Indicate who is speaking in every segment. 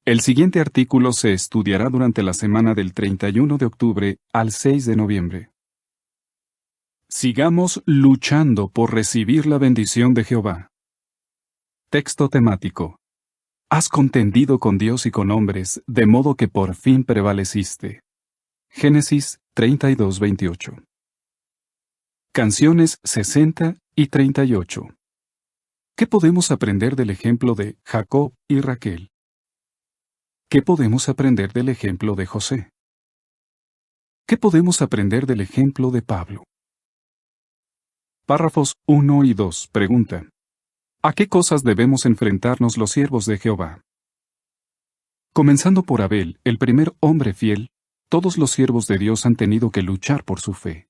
Speaker 1: El siguiente artículo se estudiará durante la semana del 31 de octubre al 6 de noviembre. Sigamos luchando por recibir la bendición de Jehová. Texto temático. Has contendido con Dios y con hombres, de modo que por fin prevaleciste. Génesis 32:28. Canciones 60 y 38. ¿Qué podemos aprender del ejemplo de Jacob y Raquel? ¿Qué podemos aprender del ejemplo de José? ¿Qué podemos aprender del ejemplo de Pablo? Párrafos 1 y 2. Pregunta. ¿A qué cosas debemos enfrentarnos los siervos de Jehová? Comenzando por Abel, el primer hombre fiel, todos los siervos de Dios han tenido que luchar por su fe.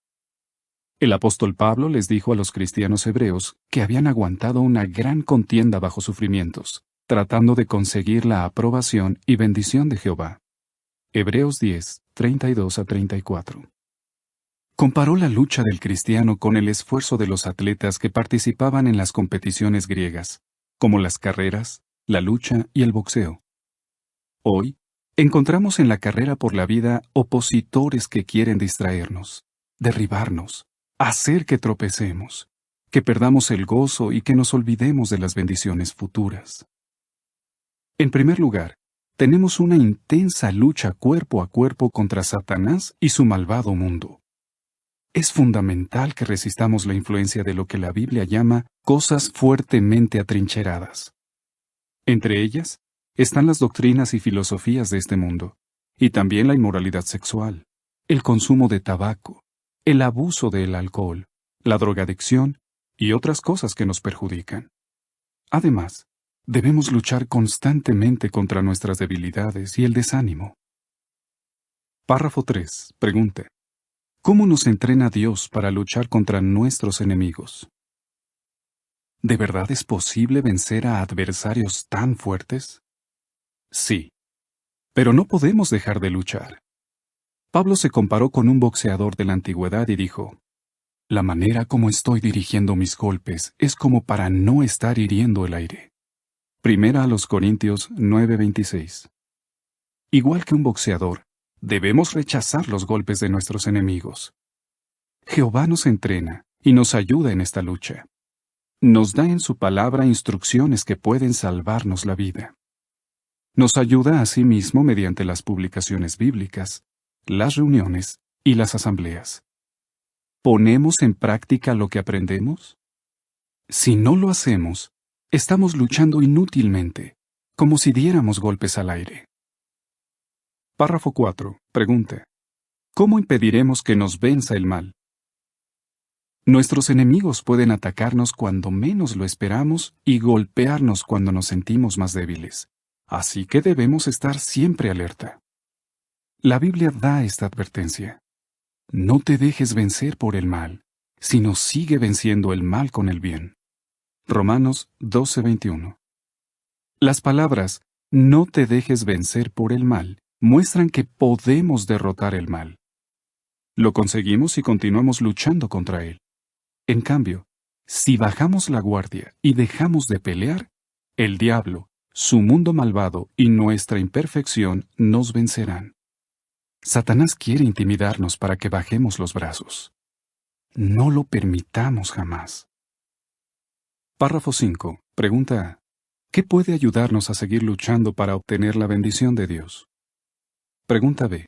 Speaker 1: El apóstol Pablo les dijo a los cristianos hebreos que habían aguantado una gran contienda bajo sufrimientos, tratando de conseguir la aprobación y bendición de Jehová. Hebreos 10, 32 a 34. Comparó la lucha del cristiano con el esfuerzo de los atletas que participaban en las competiciones griegas, como las carreras, la lucha y el boxeo. Hoy, encontramos en la carrera por la vida opositores que quieren distraernos, derribarnos, hacer que tropecemos, que perdamos el gozo y que nos olvidemos de las bendiciones futuras. En primer lugar, tenemos una intensa lucha cuerpo a cuerpo contra Satanás y su malvado mundo. Es fundamental que resistamos la influencia de lo que la Biblia llama cosas fuertemente atrincheradas. Entre ellas, están las doctrinas y filosofías de este mundo, y también la inmoralidad sexual, el consumo de tabaco, el abuso del alcohol, la drogadicción y otras cosas que nos perjudican. Además, debemos luchar constantemente contra nuestras debilidades y el desánimo. Párrafo 3. Pregunta. ¿Cómo nos entrena Dios para luchar contra nuestros enemigos? ¿De verdad es posible vencer a adversarios tan fuertes? Sí. Pero no podemos dejar de luchar. Pablo se comparó con un boxeador de la antigüedad y dijo: la manera como estoy dirigiendo mis golpes es como para no estar hiriendo el aire. Primera a los Corintios 9:26. Igual que un boxeador, debemos rechazar los golpes de nuestros enemigos. Jehová nos entrena y nos ayuda en esta lucha. Nos da en su palabra instrucciones que pueden salvarnos la vida. Nos ayuda asimismo mediante las publicaciones bíblicas, las reuniones y las asambleas. ¿Ponemos en práctica lo que aprendemos? Si no lo hacemos, estamos luchando inútilmente, como si diéramos golpes al aire. Párrafo 4. Pregunta. ¿Cómo impediremos que nos venza el mal? Nuestros enemigos pueden atacarnos cuando menos lo esperamos y golpearnos cuando nos sentimos más débiles. Así que debemos estar siempre alerta. La Biblia da esta advertencia. No te dejes vencer por el mal, sino sigue venciendo el mal con el bien. Romanos 12:21. Las palabras «no te dejes vencer por el mal» muestran que podemos derrotar el mal. Lo conseguimos si continuamos luchando contra él. En cambio, si bajamos la guardia y dejamos de pelear, el diablo, su mundo malvado y nuestra imperfección nos vencerán. Satanás quiere intimidarnos para que bajemos los brazos. No lo permitamos jamás. Párrafo 5. Pregunta A. ¿Qué puede ayudarnos a seguir luchando para obtener la bendición de Dios? Pregunta B.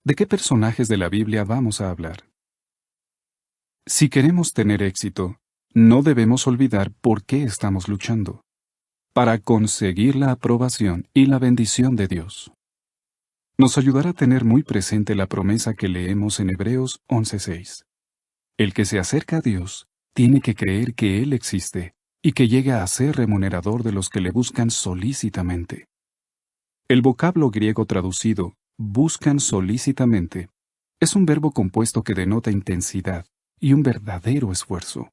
Speaker 1: ¿De qué personajes de la Biblia vamos a hablar? Si queremos tener éxito, no debemos olvidar por qué estamos luchando. Para conseguir la aprobación y la bendición de Dios. Nos ayudará a tener muy presente la promesa que leemos en Hebreos 11:6. El que se acerca a Dios tiene que creer que Él existe y que llega a ser remunerador de los que le buscan solícitamente. El vocablo griego traducido buscan solícitamente es un verbo compuesto que denota intensidad y un verdadero esfuerzo.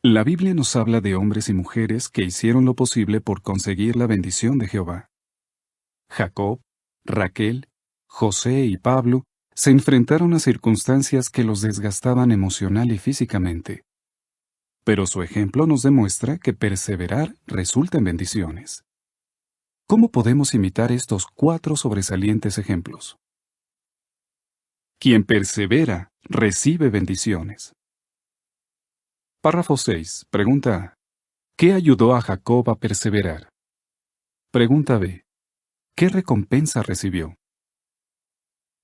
Speaker 1: La Biblia nos habla de hombres y mujeres que hicieron lo posible por conseguir la bendición de Jehová. Jacob, Raquel, José y Pablo se enfrentaron a circunstancias que los desgastaban emocional y físicamente. Pero su ejemplo nos demuestra que perseverar resulta en bendiciones. ¿Cómo podemos imitar estos 4 sobresalientes ejemplos? Quien persevera, recibe bendiciones. Párrafo 6. Pregunta A. ¿Qué ayudó a Jacob a perseverar? Pregunta B. ¿Qué recompensa recibió?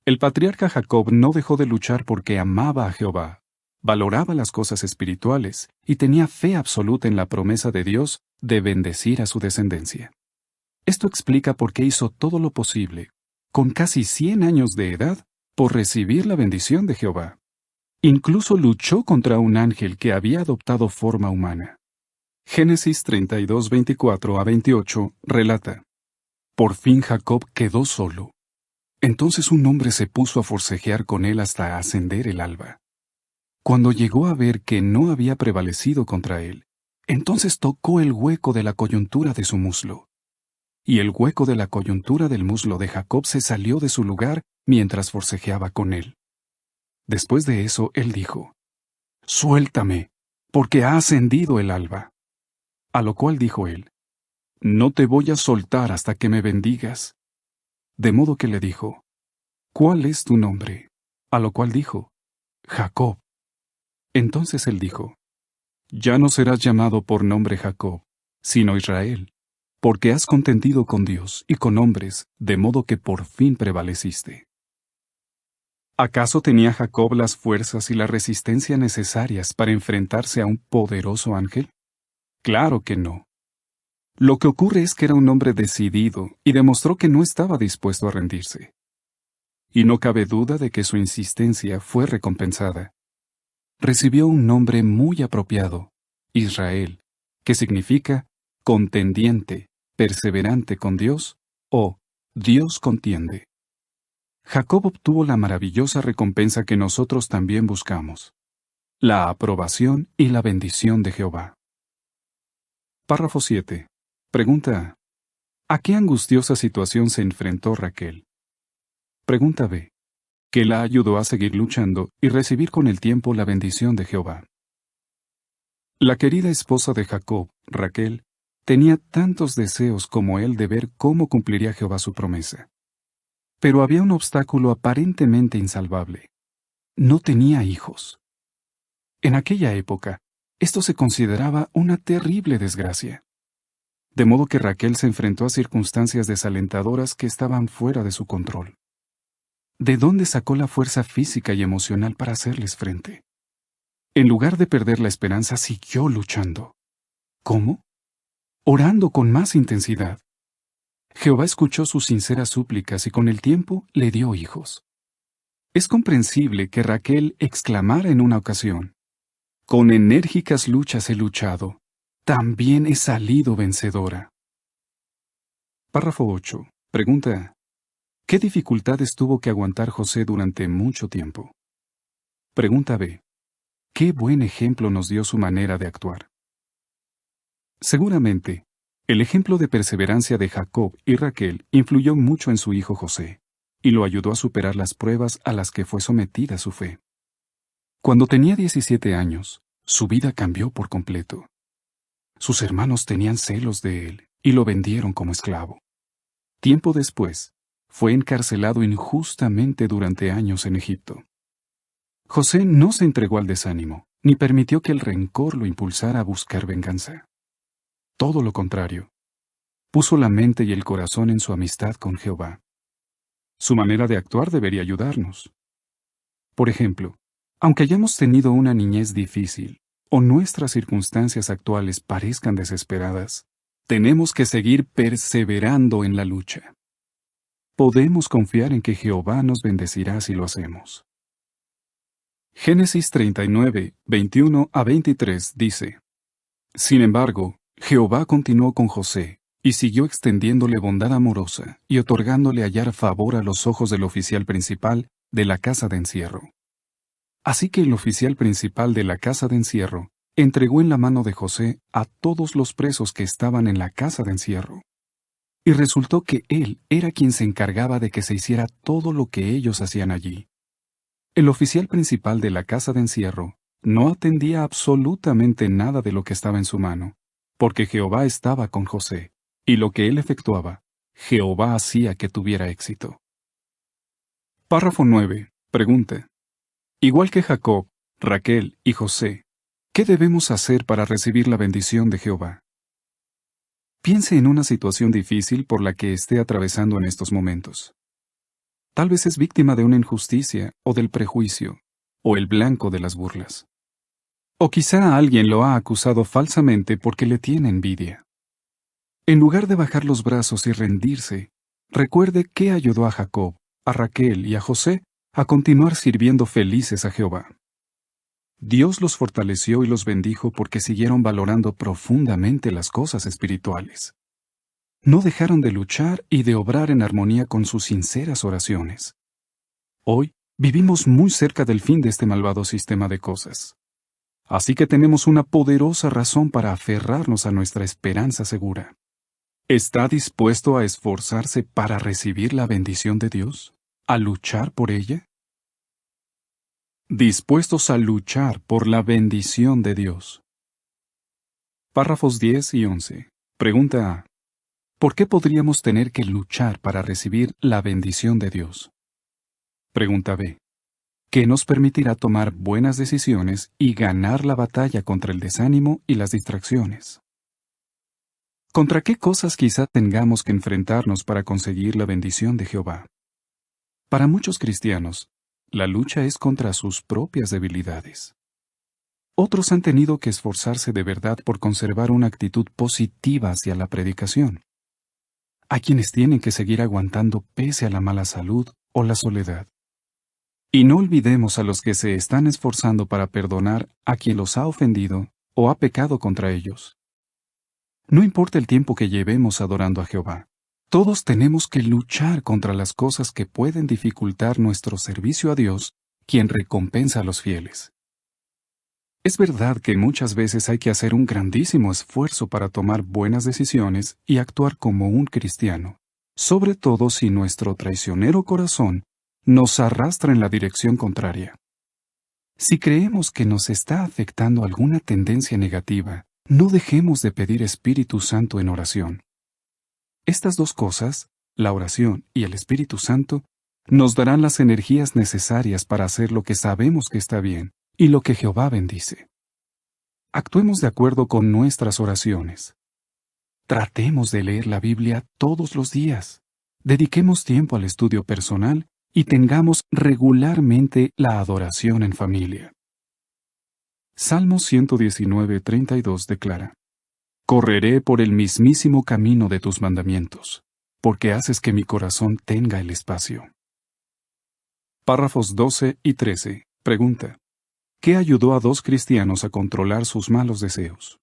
Speaker 1: El patriarca Jacob no dejó de luchar porque amaba a Jehová, valoraba las cosas espirituales y tenía fe absoluta en la promesa de Dios de bendecir a su descendencia. Esto explica por qué hizo todo lo posible, con casi 100 años de edad, por recibir la bendición de Jehová. Incluso luchó contra un ángel que había adoptado forma humana. Génesis 32, 24 a 28 relata: Por fin Jacob quedó solo. Entonces un hombre se puso a forcejear con él hasta ascender el alba. Cuando llegó a ver que no había prevalecido contra él, entonces tocó el hueco de la coyuntura de su muslo. Y el hueco de la coyuntura del muslo de Jacob se salió de su lugar mientras forcejeaba con él. Después de eso, él dijo: Suéltame, porque ha ascendido el alba. A lo cual dijo él: No te voy a soltar hasta que me bendigas. De modo que le dijo: ¿Cuál es tu nombre? A lo cual dijo: Jacob. Entonces él dijo: Ya no serás llamado por nombre Jacob, sino Israel, porque has contendido con Dios y con hombres, de modo que por fin prevaleciste. ¿Acaso tenía Jacob las fuerzas y la resistencia necesarias para enfrentarse a un poderoso ángel? Claro que no. Lo que ocurre es que era un hombre decidido y demostró que no estaba dispuesto a rendirse. Y no cabe duda de que su insistencia fue recompensada. Recibió un nombre muy apropiado, Israel, que significa contendiente, perseverante con Dios, o Dios contiende. Jacob obtuvo la maravillosa recompensa que nosotros también buscamos: la aprobación y la bendición de Jehová. Párrafo 7. Pregunta A. ¿A qué angustiosa situación se enfrentó Raquel? Pregunta B. ¿Qué la ayudó a seguir luchando y recibir con el tiempo la bendición de Jehová? La querida esposa de Jacob, Raquel, tenía tantos deseos como él de ver cómo cumpliría Jehová su promesa. Pero había un obstáculo aparentemente insalvable. No tenía hijos. En aquella época, esto se consideraba una terrible desgracia. De modo que Raquel se enfrentó a circunstancias desalentadoras que estaban fuera de su control. ¿De dónde sacó la fuerza física y emocional para hacerles frente? En lugar de perder la esperanza, siguió luchando. ¿Cómo? Orando con más intensidad. Jehová escuchó sus sinceras súplicas y con el tiempo le dio hijos. Es comprensible que Raquel exclamara en una ocasión: Con enérgicas luchas he luchado, también he salido vencedora. Párrafo 8. Pregunta: ¿qué dificultades tuvo que aguantar José durante mucho tiempo? Pregunta B. ¿Qué buen ejemplo nos dio su manera de actuar? Seguramente, el ejemplo de perseverancia de Jacob y Raquel influyó mucho en su hijo José, y lo ayudó a superar las pruebas a las que fue sometida su fe. Cuando tenía 17 años, su vida cambió por completo. Sus hermanos tenían celos de él y lo vendieron como esclavo. Tiempo después, fue encarcelado injustamente durante años en Egipto. José no se entregó al desánimo, ni permitió que el rencor lo impulsara a buscar venganza. Todo lo contrario, puso la mente y el corazón en su amistad con Jehová. Su manera de actuar debería ayudarnos. Por ejemplo, aunque hayamos tenido una niñez difícil, o nuestras circunstancias actuales parezcan desesperadas, tenemos que seguir perseverando en la lucha. Podemos confiar en que Jehová nos bendecirá si lo hacemos. Génesis 39, 21 a 23 dice: Sin embargo, Jehová continuó con José, y siguió extendiéndole bondad amorosa y otorgándole hallar favor a los ojos del oficial principal de la casa de encierro. Así que el oficial principal de la casa de encierro entregó en la mano de José a todos los presos que estaban en la casa de encierro. Y resultó que él era quien se encargaba de que se hiciera todo lo que ellos hacían allí. El oficial principal de la casa de encierro no atendía absolutamente nada de lo que estaba en su mano, porque Jehová estaba con José, y lo que él efectuaba Jehová hacía que tuviera éxito. Párrafo 9. Pregunta. Igual que Jacob, Raquel y José, ¿qué debemos hacer para recibir la bendición de Jehová? Piense en una situación difícil por la que esté atravesando en estos momentos. Tal vez es víctima de una injusticia o del prejuicio, o el blanco de las burlas. O quizá alguien lo ha acusado falsamente porque le tiene envidia. En lugar de bajar los brazos y rendirse, recuerde qué ayudó a Jacob, a Raquel y a José a continuar sirviendo felices a Jehová. Dios los fortaleció y los bendijo porque siguieron valorando profundamente las cosas espirituales. No dejaron de luchar y de obrar en armonía con sus sinceras oraciones. Hoy vivimos muy cerca del fin de este malvado sistema de cosas. Así que tenemos una poderosa razón para aferrarnos a nuestra esperanza segura. ¿Está dispuesto a esforzarse para recibir la bendición de Dios? ¿A luchar por ella? Dispuestos a luchar por la bendición de Dios. Párrafos 10 y 11. Pregunta A. ¿Por qué podríamos tener que luchar para recibir la bendición de Dios? Pregunta B. ¿Qué nos permitirá tomar buenas decisiones y ganar la batalla contra el desánimo y las distracciones? ¿Contra qué cosas quizá tengamos que enfrentarnos para conseguir la bendición de Jehová? Para muchos cristianos, la lucha es contra sus propias debilidades. Otros han tenido que esforzarse de verdad por conservar una actitud positiva hacia la predicación. Hay quienes tienen que seguir aguantando pese a la mala salud o la soledad. Y no olvidemos a los que se están esforzando para perdonar a quien los ha ofendido o ha pecado contra ellos. No importa el tiempo que llevemos adorando a Jehová, todos tenemos que luchar contra las cosas que pueden dificultar nuestro servicio a Dios, quien recompensa a los fieles. Es verdad que muchas veces hay que hacer un grandísimo esfuerzo para tomar buenas decisiones y actuar como un cristiano, sobre todo si nuestro traicionero corazón nos arrastra en la dirección contraria. Si creemos que nos está afectando alguna tendencia negativa, no dejemos de pedir Espíritu Santo en oración. Estas dos cosas, la oración y el Espíritu Santo, nos darán las energías necesarias para hacer lo que sabemos que está bien y lo que Jehová bendice. Actuemos de acuerdo con nuestras oraciones. Tratemos de leer la Biblia todos los días. Dediquemos tiempo al estudio personal y tengamos regularmente la adoración en familia. Salmo 119:32 declara: Correré por el mismísimo camino de tus mandamientos, porque haces que mi corazón tenga el espacio. Párrafos 12 y 13. Pregunta. ¿Qué ayudó a dos cristianos a controlar sus malos deseos?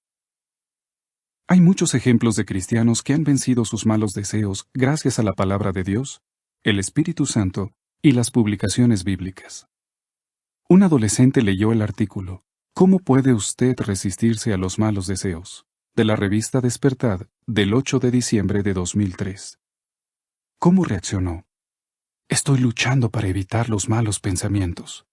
Speaker 1: Hay muchos ejemplos de cristianos que han vencido sus malos deseos gracias a la palabra de Dios, el Espíritu Santo y las publicaciones bíblicas. Un adolescente leyó el artículo ¿Cómo puede usted resistirse a los malos deseos?, de la revista Despertad del 8 de diciembre de 2003. ¿Cómo reaccionó? Estoy luchando para evitar los malos pensamientos.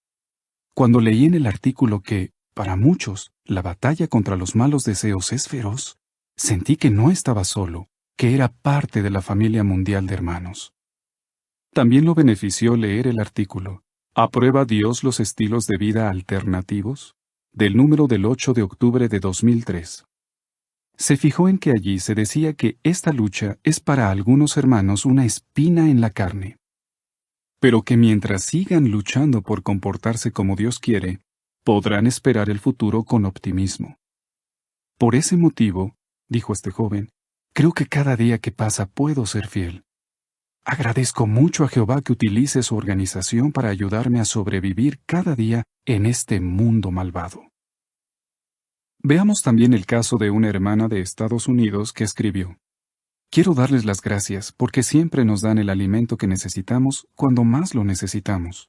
Speaker 1: Cuando leí en el artículo que, para muchos, la batalla contra los malos deseos es feroz, sentí que no estaba solo, que era parte de la familia mundial de hermanos. También lo benefició leer el artículo ¿Aprueba Dios los estilos de vida alternativos?, del número del 8 de octubre de 2003. Se fijó en que allí se decía que esta lucha es para algunos hermanos una espina en la carne, pero que mientras sigan luchando por comportarse como Dios quiere, podrán esperar el futuro con optimismo. Por ese motivo, dijo este joven, creo que cada día que pasa puedo ser fiel. Agradezco mucho a Jehová que utilice su organización para ayudarme a sobrevivir cada día en este mundo malvado. Veamos también el caso de una hermana de Estados Unidos que escribió: Quiero darles las gracias porque siempre nos dan el alimento que necesitamos cuando más lo necesitamos.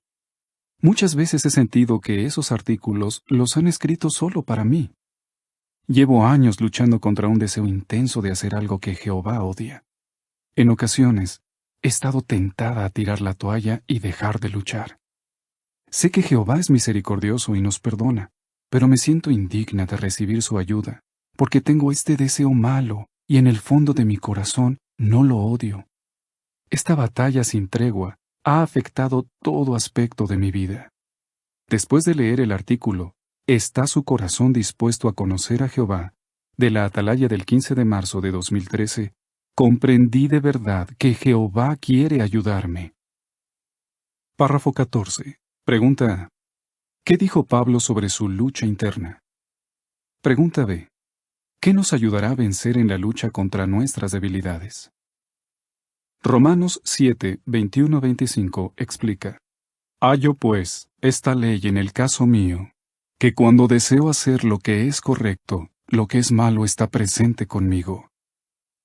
Speaker 1: Muchas veces he sentido que esos artículos los han escrito solo para mí. Llevo años luchando contra un deseo intenso de hacer algo que Jehová odia. En ocasiones, he estado tentada a tirar la toalla y dejar de luchar. Sé que Jehová es misericordioso y nos perdona, pero me siento indigna de recibir su ayuda, porque tengo este deseo malo y en el fondo de mi corazón no lo odio, esta batalla sin tregua ha afectado todo aspecto de mi vida. Después de leer el artículo, ¿está su corazón dispuesto a conocer a Jehová? De la Atalaya del 15 de marzo de 2013, comprendí de verdad que Jehová quiere ayudarme. Párrafo 14. Pregunta A. ¿Qué dijo Pablo sobre su lucha interna? Pregunta B. ¿Qué nos ayudará a vencer en la lucha contra nuestras debilidades? Romanos 7, 21-25 explica: Hallo pues esta ley en el caso mío, que cuando deseo hacer lo que es correcto, lo que es malo está presente conmigo.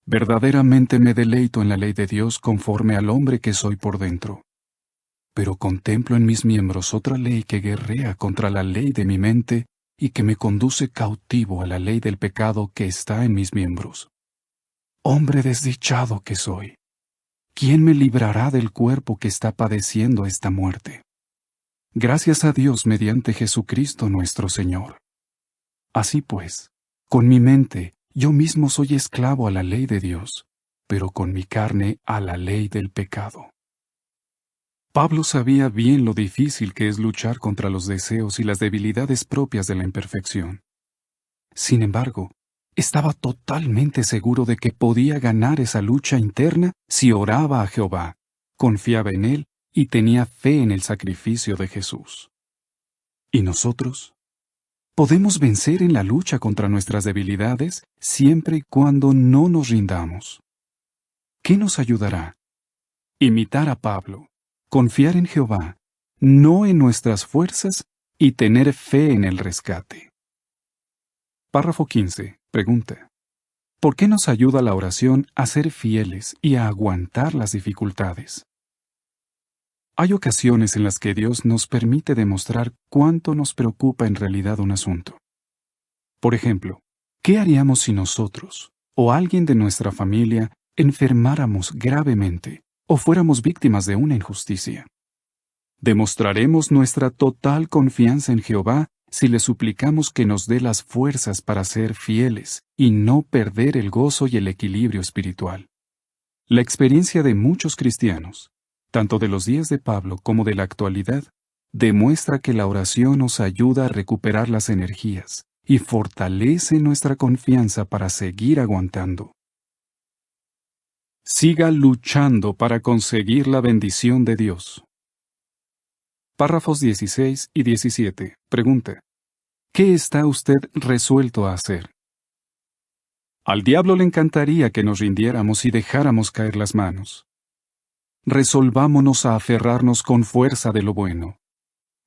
Speaker 1: Verdaderamente me deleito en la ley de Dios conforme al hombre que soy por dentro. Pero contemplo en mis miembros otra ley que guerrea contra la ley de mi mente y que me conduce cautivo a la ley del pecado que está en mis miembros. Hombre desdichado que soy, ¿quién me librará del cuerpo que está padeciendo esta muerte? Gracias a Dios mediante Jesucristo nuestro Señor. Así pues, con mi mente, yo mismo soy esclavo a la ley de Dios, pero con mi carne a la ley del pecado. Pablo sabía bien lo difícil que es luchar contra los deseos y las debilidades propias de la imperfección. Sin embargo, estaba totalmente seguro de que podía ganar esa lucha interna si oraba a Jehová, confiaba en Él y tenía fe en el sacrificio de Jesús. ¿Y nosotros? Podemos vencer en la lucha contra nuestras debilidades siempre y cuando no nos rindamos. ¿Qué nos ayudará? Imitar a Pablo, confiar en Jehová, no en nuestras fuerzas y tener fe en el rescate. Párrafo 15. Pregunta: ¿por qué nos ayuda la oración a ser fieles y a aguantar las dificultades? Hay ocasiones en las que Dios nos permite demostrar cuánto nos preocupa en realidad un asunto. Por ejemplo, ¿qué haríamos si nosotros, o alguien de nuestra familia, enfermáramos gravemente o fuéramos víctimas de una injusticia? Demostraremos nuestra total confianza en Jehová si le suplicamos que nos dé las fuerzas para ser fieles y no perder el gozo y el equilibrio espiritual. La experiencia de muchos cristianos, tanto de los días de Pablo como de la actualidad, demuestra que la oración nos ayuda a recuperar las energías y fortalece nuestra confianza para seguir aguantando. Siga luchando para conseguir la bendición de Dios. Párrafos 16 y 17. Pregunta: ¿qué está usted resuelto a hacer? Al diablo le encantaría que nos rindiéramos y dejáramos caer las manos. Resolvámonos a aferrarnos con fuerza de lo bueno.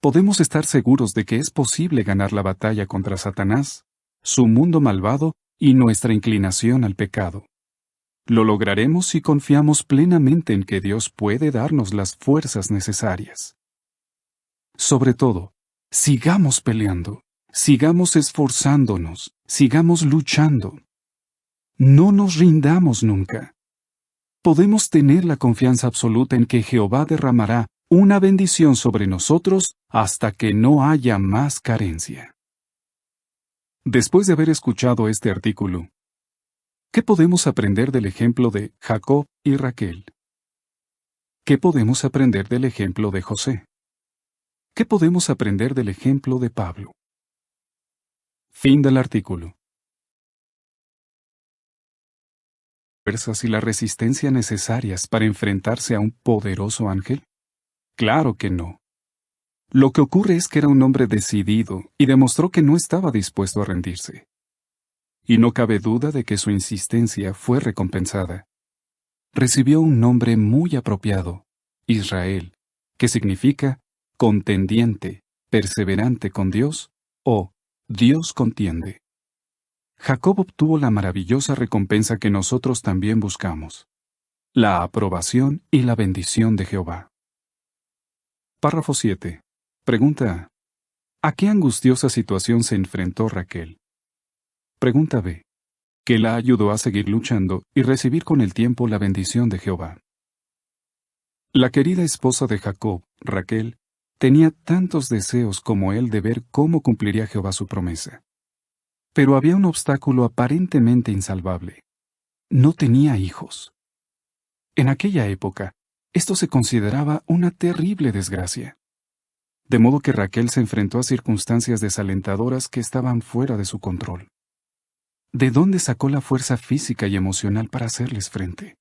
Speaker 1: Podemos estar seguros de que es posible ganar la batalla contra Satanás, su mundo malvado y nuestra inclinación al pecado. Lo lograremos si confiamos plenamente en que Dios puede darnos las fuerzas necesarias. Sobre todo, sigamos peleando, sigamos esforzándonos, sigamos luchando. No nos rindamos nunca. Podemos tener la confianza absoluta en que Jehová derramará una bendición sobre nosotros hasta que no haya más carencia. Después de haber escuchado este artículo, ¿qué podemos aprender del ejemplo de Jacob y Raquel? ¿Qué podemos aprender del ejemplo de José? ¿Qué podemos aprender del ejemplo de Pablo? Fin del artículo. ¿Fuerzas y la resistencia necesarias para enfrentarse a un poderoso ángel? Claro que no. Lo que ocurre es que era un hombre decidido y demostró que no estaba dispuesto a rendirse. Y no cabe duda de que su insistencia fue recompensada. Recibió un nombre muy apropiado, Israel, que significa contendiente, perseverante con Dios o Dios contiende. Jacob obtuvo la maravillosa recompensa que nosotros también buscamos: la aprobación y la bendición de Jehová. Párrafo 7. Pregunta A. ¿A qué angustiosa situación se enfrentó Raquel? Pregunta B. ¿Qué la ayudó a seguir luchando y recibir con el tiempo la bendición de Jehová? La querida esposa de Jacob, Raquel, tenía tantos deseos como él de ver cómo cumpliría Jehová su promesa. Pero había un obstáculo aparentemente insalvable. No tenía hijos. En aquella época, esto se consideraba una terrible desgracia. De modo que Raquel se enfrentó a circunstancias desalentadoras que estaban fuera de su control. ¿De dónde sacó la fuerza física y emocional para hacerles frente?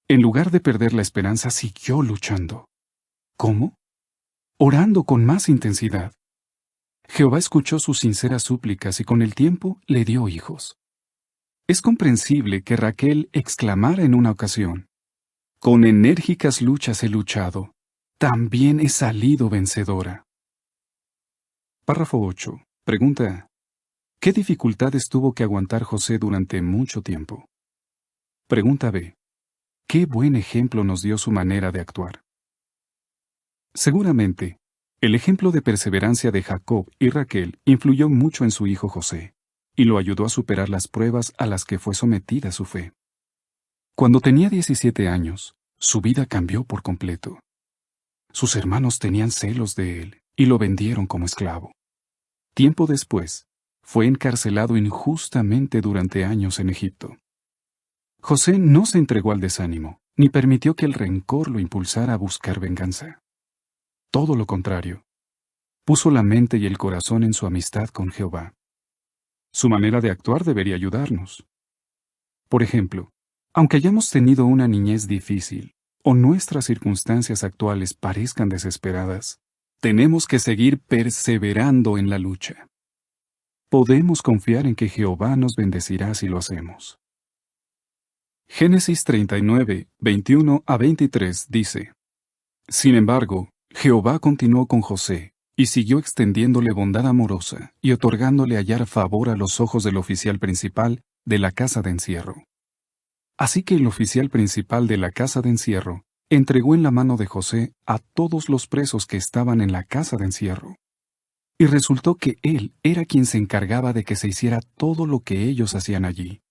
Speaker 1: En lugar de perder la esperanza, siguió luchando. ¿Cómo? Orando con más intensidad. Jehová escuchó sus sinceras súplicas y con el tiempo le dio hijos. Es comprensible que Raquel exclamara en una ocasión: «Con enérgicas luchas he luchado, también he salido vencedora». Párrafo 8. Pregunta: ¿qué dificultades tuvo que aguantar José durante mucho tiempo? Pregunta B. ¿Qué buen ejemplo nos dio su manera de actuar? Seguramente, el ejemplo de perseverancia de Jacob y Raquel influyó mucho en su hijo José, y lo ayudó a superar las pruebas a las que fue sometida su fe. Cuando tenía 17 años, su vida cambió por completo. Sus hermanos tenían celos de él y lo vendieron como esclavo. Tiempo después, fue encarcelado injustamente durante años en Egipto. José no se entregó al desánimo, ni permitió que el rencor lo impulsara a buscar venganza. Todo lo contrario, puso la mente y el corazón en su amistad con Jehová. Su manera de actuar debería ayudarnos. Por ejemplo, aunque hayamos tenido una niñez difícil, o nuestras circunstancias actuales parezcan desesperadas, tenemos que seguir perseverando en la lucha. Podemos confiar en que Jehová nos bendecirá si lo hacemos. Génesis 39, 21 a 23 dice: Sin embargo, Jehová continuó con José, y siguió extendiéndole bondad amorosa y otorgándole hallar favor a los ojos del oficial principal de la casa de encierro. Así que el oficial principal de la casa de encierro entregó en la mano de José a todos los presos que estaban en la casa de encierro. Y resultó que él era quien se encargaba de que se hiciera todo lo que ellos hacían allí.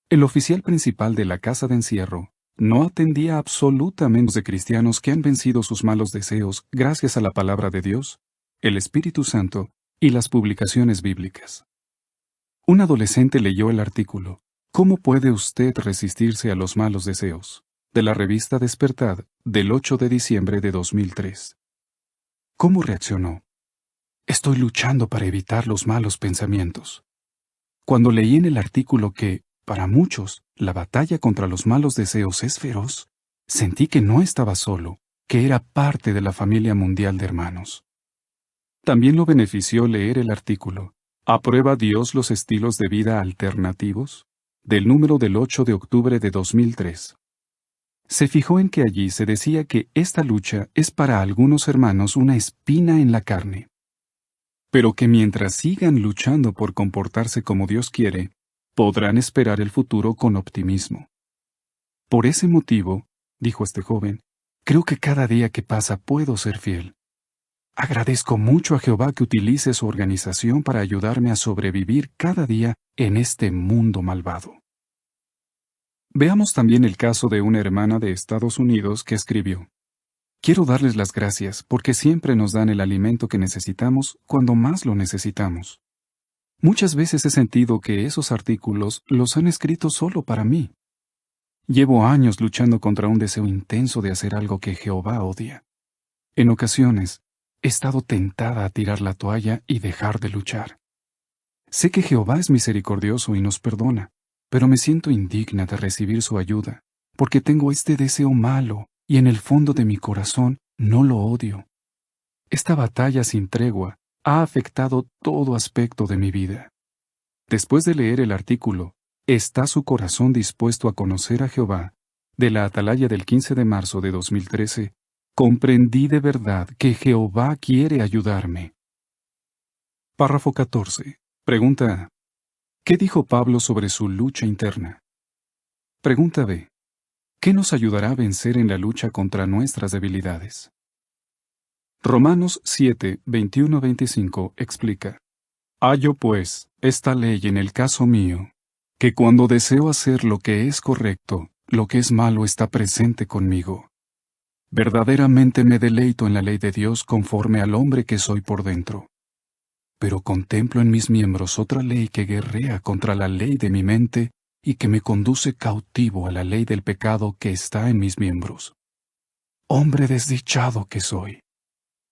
Speaker 1: El oficial principal de la casa de encierro no atendía absolutamente de cristianos que han vencido sus malos deseos gracias a la palabra de Dios, el Espíritu Santo y las publicaciones bíblicas. Un adolescente leyó el artículo ¿Cómo puede usted resistirse a los malos deseos?, de la revista Despertad del 8 de diciembre de 2003. ¿Cómo reaccionó? Estoy luchando para evitar los malos pensamientos. Cuando leí en el artículo que, para muchos, la batalla contra los malos deseos es feroz, sentí que no estaba solo, que era parte de la familia mundial de hermanos. También lo benefició leer el artículo ¿Aprueba Dios los estilos de vida alternativos?, del número del 8 de octubre de 2003. Se fijó en que allí se decía que esta lucha es para algunos hermanos una espina en la carne, pero que mientras sigan luchando por comportarse como Dios quiere, podrán esperar el futuro con optimismo. Por ese motivo, dijo este joven, creo que cada día que pasa puedo ser fiel. Agradezco mucho a Jehová que utilice su organización para ayudarme a sobrevivir cada día en este mundo malvado. Veamos también el caso de una hermana de Estados Unidos que escribió: Quiero darles las gracias porque siempre nos dan el alimento que necesitamos cuando más lo necesitamos. Muchas veces he sentido que esos artículos los han escrito solo para mí. Llevo años luchando contra un deseo intenso de hacer algo que Jehová odia. En ocasiones, he estado tentada a tirar la toalla y dejar de luchar. Sé que Jehová es misericordioso y nos perdona, pero me siento indigna de recibir su ayuda, porque tengo este deseo malo y en el fondo de mi corazón no lo odio. Esta batalla sin tregua ha afectado todo aspecto de mi vida. Después de leer el artículo, ¿está su corazón dispuesto a conocer a Jehová?, de la Atalaya del 15 de marzo de 2013, comprendí de verdad que Jehová quiere ayudarme. Párrafo 14. Pregunta A. ¿Qué dijo Pablo sobre su lucha interna? Pregunta B. ¿Qué nos ayudará a vencer en la lucha contra nuestras debilidades? Romanos 7, 21-25 explica: Hallo pues esta ley en el caso mío, que cuando deseo hacer lo que es correcto, lo que es malo está presente conmigo. Verdaderamente me deleito en la ley de Dios conforme al hombre que soy por dentro. Pero contemplo en mis miembros otra ley que guerrea contra la ley de mi mente y que me conduce cautivo a la ley del pecado que está en mis miembros. Hombre desdichado que soy,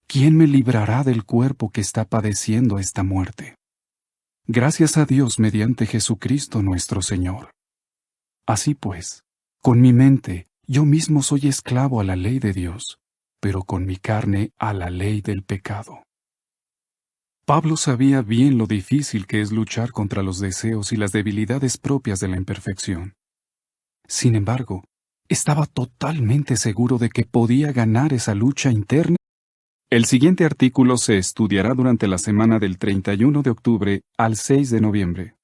Speaker 1: ¿quién me librará del cuerpo que está padeciendo esta muerte? Gracias a Dios mediante Jesucristo nuestro Señor. Así pues, con mi mente, yo mismo soy esclavo a la ley de Dios, pero con mi carne a la ley del pecado. Pablo sabía bien lo difícil que es luchar contra los deseos y las debilidades propias de la imperfección. Sin embargo, estaba totalmente seguro de que podía ganar esa lucha interna. El siguiente artículo se estudiará durante la semana del 31 de octubre al 6 de noviembre.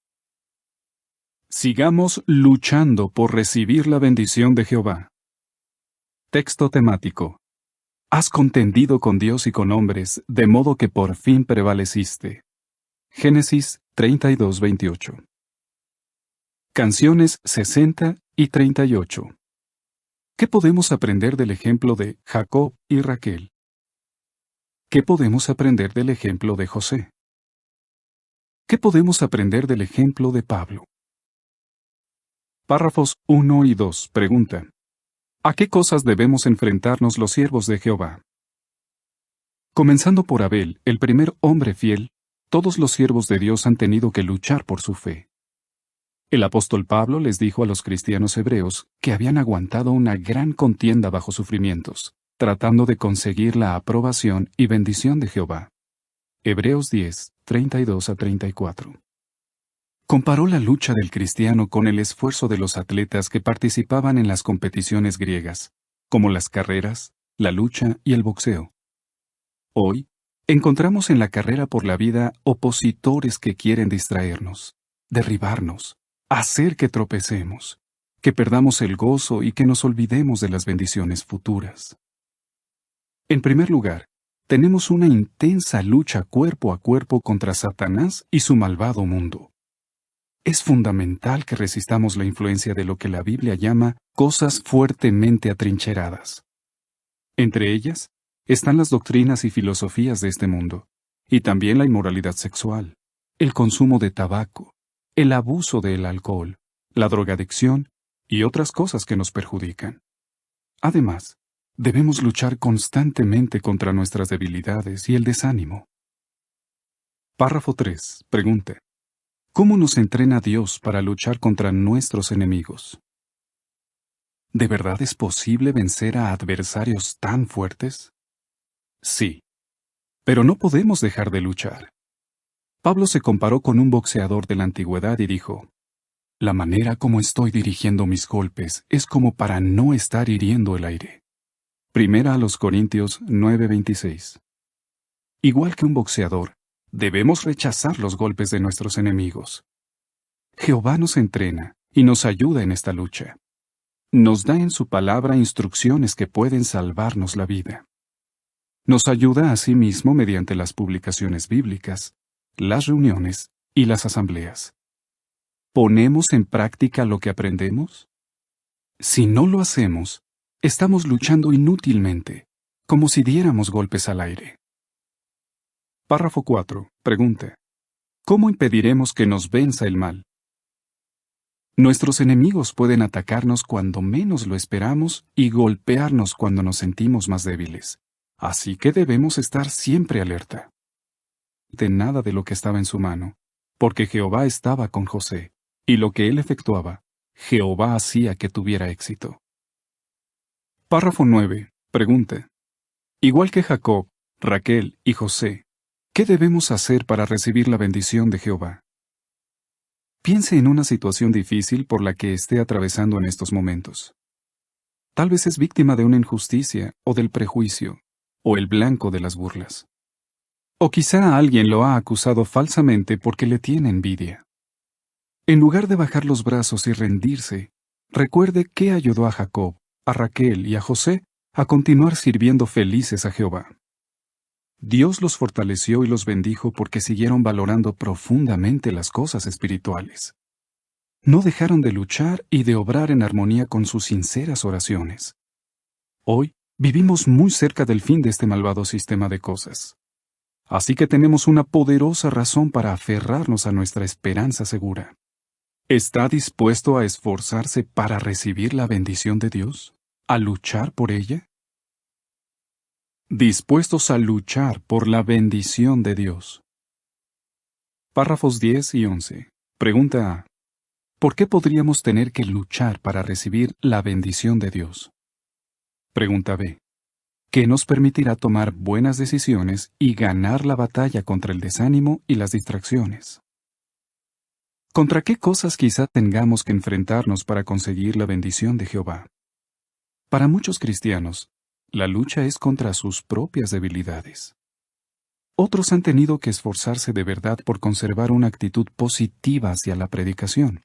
Speaker 1: Sigamos luchando por recibir la bendición de Jehová. Texto temático. Has contendido con Dios y con hombres, de modo que por fin prevaleciste. Génesis 32:28. Canciones 60 y 38. ¿Qué podemos aprender del ejemplo de Jacob y Raquel? ¿Qué podemos aprender del ejemplo de José? ¿Qué podemos aprender del ejemplo de Pablo? Párrafos 1 y 2. Pregunta. ¿A qué cosas debemos enfrentarnos los siervos de Jehová? Comenzando por Abel, el primer hombre fiel, todos los siervos de Dios han tenido que luchar por su fe. El apóstol Pablo les dijo a los cristianos hebreos que habían aguantado una gran contienda bajo sufrimientos, tratando de conseguir la aprobación y bendición de Jehová. Hebreos 10, 32 a 34. Comparó la lucha del cristiano con el esfuerzo de los atletas que participaban en las competiciones griegas, como las carreras, la lucha y el boxeo. Hoy, encontramos en la carrera por la vida opositores que quieren distraernos, derribarnos, hacer que tropecemos, que perdamos el gozo y que nos olvidemos de las bendiciones futuras. En primer lugar, tenemos una intensa lucha cuerpo a cuerpo contra Satanás y su malvado mundo. Es fundamental que resistamos la influencia de lo que la Biblia llama cosas fuertemente atrincheradas. Entre ellas, están las doctrinas y filosofías de este mundo, y también la inmoralidad sexual, el consumo de tabaco, el abuso del alcohol, la drogadicción y otras cosas que nos perjudican. Además, debemos luchar constantemente contra nuestras debilidades y el desánimo. Párrafo 3. Pregunta. ¿Cómo nos entrena Dios para luchar contra nuestros enemigos? ¿De verdad es posible vencer a adversarios tan fuertes? Sí. Pero no podemos dejar de luchar. Pablo se comparó con un boxeador de la antigüedad y dijo, «La manera como estoy dirigiendo mis golpes es como para no estar hiriendo el aire». Primera a los Corintios 9:26. Igual que un boxeador, debemos rechazar los golpes de nuestros enemigos. Jehová nos entrena y nos ayuda en esta lucha. Nos da en su palabra instrucciones que pueden salvarnos la vida. Nos ayuda asimismo mediante las publicaciones bíblicas, las reuniones y las asambleas. ¿Ponemos en práctica lo que aprendemos? Si no lo hacemos, estamos luchando inútilmente, como si diéramos golpes al aire. Párrafo 4. Pregunta. ¿Cómo impediremos que nos venza el mal? Nuestros enemigos pueden atacarnos cuando menos lo esperamos y golpearnos cuando nos sentimos más débiles. Así que debemos estar siempre alerta. De nada de lo que estaba en su mano, porque Jehová estaba con José, y lo que él efectuaba, Jehová hacía que tuviera éxito. Párrafo 9. Pregunta. Igual que Jacob, Raquel y José, ¿qué debemos hacer para recibir la bendición de Jehová? Piense en una situación difícil por la que esté atravesando en estos momentos. Tal vez es víctima de una injusticia o del prejuicio, o el blanco de las burlas. O quizá alguien lo ha acusado falsamente porque le tiene envidia. En lugar de bajar los brazos y rendirse, recuerde qué ayudó a Jacob, a Raquel y a José a continuar sirviendo felices a Jehová. Dios los fortaleció y los bendijo porque siguieron valorando profundamente las cosas espirituales. No dejaron de luchar y de obrar en armonía con sus sinceras oraciones. Hoy vivimos muy cerca del fin de este malvado sistema de cosas. Así que tenemos una poderosa razón para aferrarnos a nuestra esperanza segura. ¿Está dispuesto a esforzarse para recibir la bendición de Dios? ¿A luchar por ella? Dispuestos a luchar por la bendición de Dios. Párrafos 10 y 11. Pregunta A. ¿Por qué podríamos tener que luchar para recibir la bendición de Dios? Pregunta B. ¿Qué nos permitirá tomar buenas decisiones y ganar la batalla contra el desánimo y las distracciones? ¿Contra qué cosas quizá tengamos que enfrentarnos para conseguir la bendición de Jehová? Para muchos cristianos, la lucha es contra sus propias debilidades. Otros han tenido que esforzarse de verdad por conservar una actitud positiva hacia la predicación.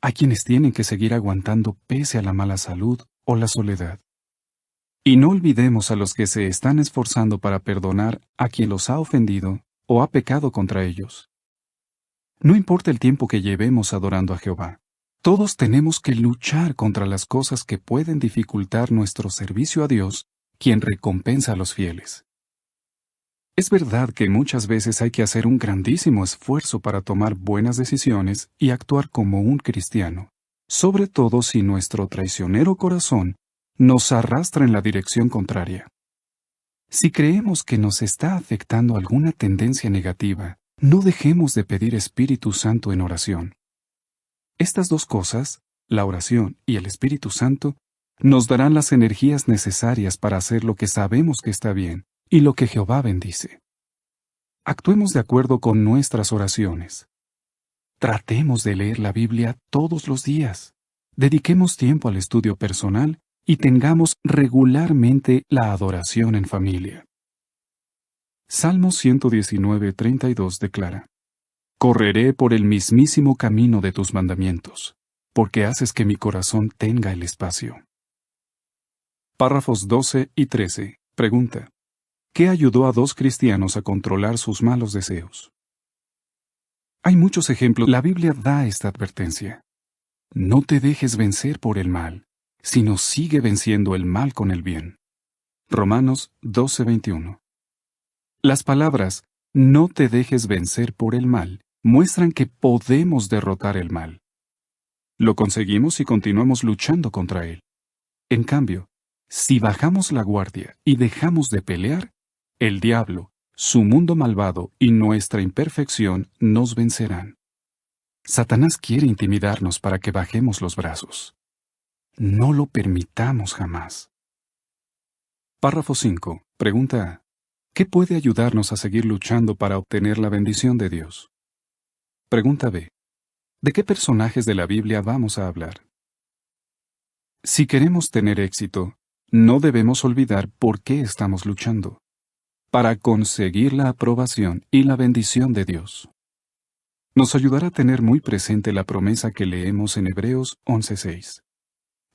Speaker 1: Hay quienes tienen que seguir aguantando pese a la mala salud o la soledad. Y no olvidemos a los que se están esforzando para perdonar a quien los ha ofendido o ha pecado contra ellos. No importa el tiempo que llevemos adorando a Jehová, todos tenemos que luchar contra las cosas que pueden dificultar nuestro servicio a Dios, quien recompensa a los fieles. Es verdad que muchas veces hay que hacer un grandísimo esfuerzo para tomar buenas decisiones y actuar como un cristiano, sobre todo si nuestro traicionero corazón nos arrastra en la dirección contraria. Si creemos que nos está afectando alguna tendencia negativa, no dejemos de pedir Espíritu Santo en oración. Estas dos cosas, la oración y el Espíritu Santo, nos darán las energías necesarias para hacer lo que sabemos que está bien y lo que Jehová bendice. Actuemos de acuerdo con nuestras oraciones. Tratemos de leer la Biblia todos los días. Dediquemos tiempo al estudio personal y tengamos regularmente la adoración en familia. Salmo 119:32 declara: Correré por el mismísimo camino de tus mandamientos, porque haces que mi corazón tenga el espacio. Párrafos 12 y 13. Pregunta: ¿qué ayudó a dos cristianos a controlar sus malos deseos? Hay muchos ejemplos. La Biblia da esta advertencia. No te dejes vencer por el mal, sino sigue venciendo el mal con el bien. Romanos 12:21. Las palabras «no te dejes vencer por el mal» muestran que podemos derrotar el mal. Lo conseguimos si continuamos luchando contra él. En cambio, si bajamos la guardia y dejamos de pelear, el diablo, su mundo malvado y nuestra imperfección nos vencerán. Satanás quiere intimidarnos para que bajemos los brazos. No lo permitamos jamás. Párrafo 5. Pregunta A. ¿Qué puede ayudarnos a seguir luchando para obtener la bendición de Dios? Pregunta B. ¿De qué personajes de la Biblia vamos a hablar? Si queremos tener éxito, no debemos olvidar por qué estamos luchando. Para conseguir la aprobación y la bendición de Dios. Nos ayudará a tener muy presente la promesa que leemos en Hebreos 11:6.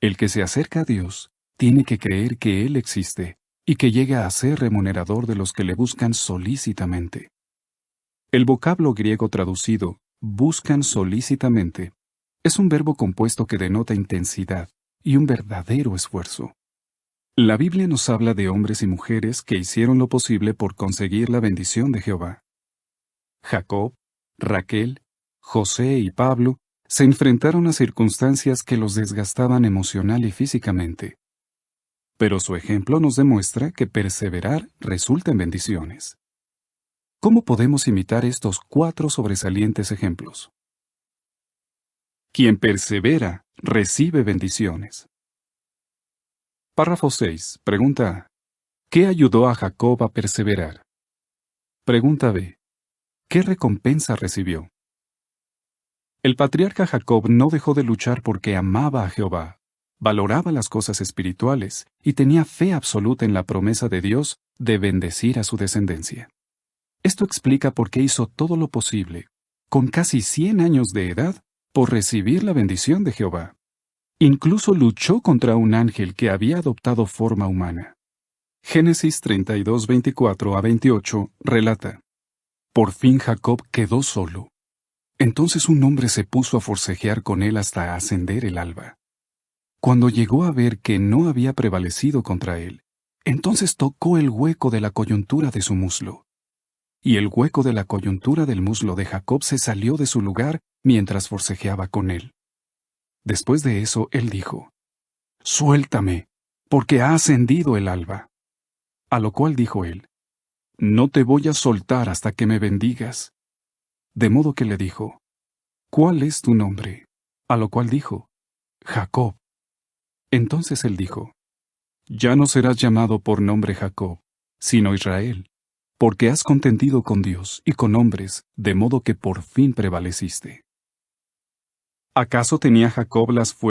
Speaker 1: El que se acerca a Dios tiene que creer que Él existe y que llega a ser remunerador de los que le buscan solícitamente. El vocablo griego traducido, buscan solícitamente, es un verbo compuesto que denota intensidad y un verdadero esfuerzo. La Biblia nos habla de hombres y mujeres que hicieron lo posible por conseguir la bendición de Jehová. Jacob, Raquel, José y Pablo se enfrentaron a circunstancias que los desgastaban emocional y físicamente. Pero su ejemplo nos demuestra que perseverar resulta en bendiciones. ¿Cómo podemos imitar estos 4 sobresalientes ejemplos? Quien persevera, recibe bendiciones. Párrafo 6. Pregunta A. ¿Qué ayudó a Jacob a perseverar? Pregunta B. ¿Qué recompensa recibió? El patriarca Jacob no dejó de luchar porque amaba a Jehová, valoraba las cosas espirituales y tenía fe absoluta en la promesa de Dios de bendecir a su descendencia. Esto explica por qué hizo todo lo posible, con casi 100 años de edad, por recibir la bendición de Jehová. Incluso luchó contra un ángel que había adoptado forma humana. Génesis 32:24-28 relata: Por fin Jacob quedó solo. Entonces un hombre se puso a forcejear con él hasta ascender el alba. Cuando llegó a ver que no había prevalecido contra él, entonces tocó el hueco de la coyuntura de su muslo. Y el hueco de la coyuntura del muslo de Jacob se salió de su lugar mientras forcejeaba con él. Después de eso, él dijo: «Suéltame, porque ha ascendido el alba». A lo cual dijo él: «No te voy a soltar hasta que me bendigas». De modo que le dijo: «¿Cuál es tu nombre?». A lo cual dijo: «Jacob». Entonces él dijo: «Ya no serás llamado por nombre Jacob, sino Israel, porque has contendido con Dios y con hombres, de modo que por fin prevaleciste». ¿Acaso tenía Jacob las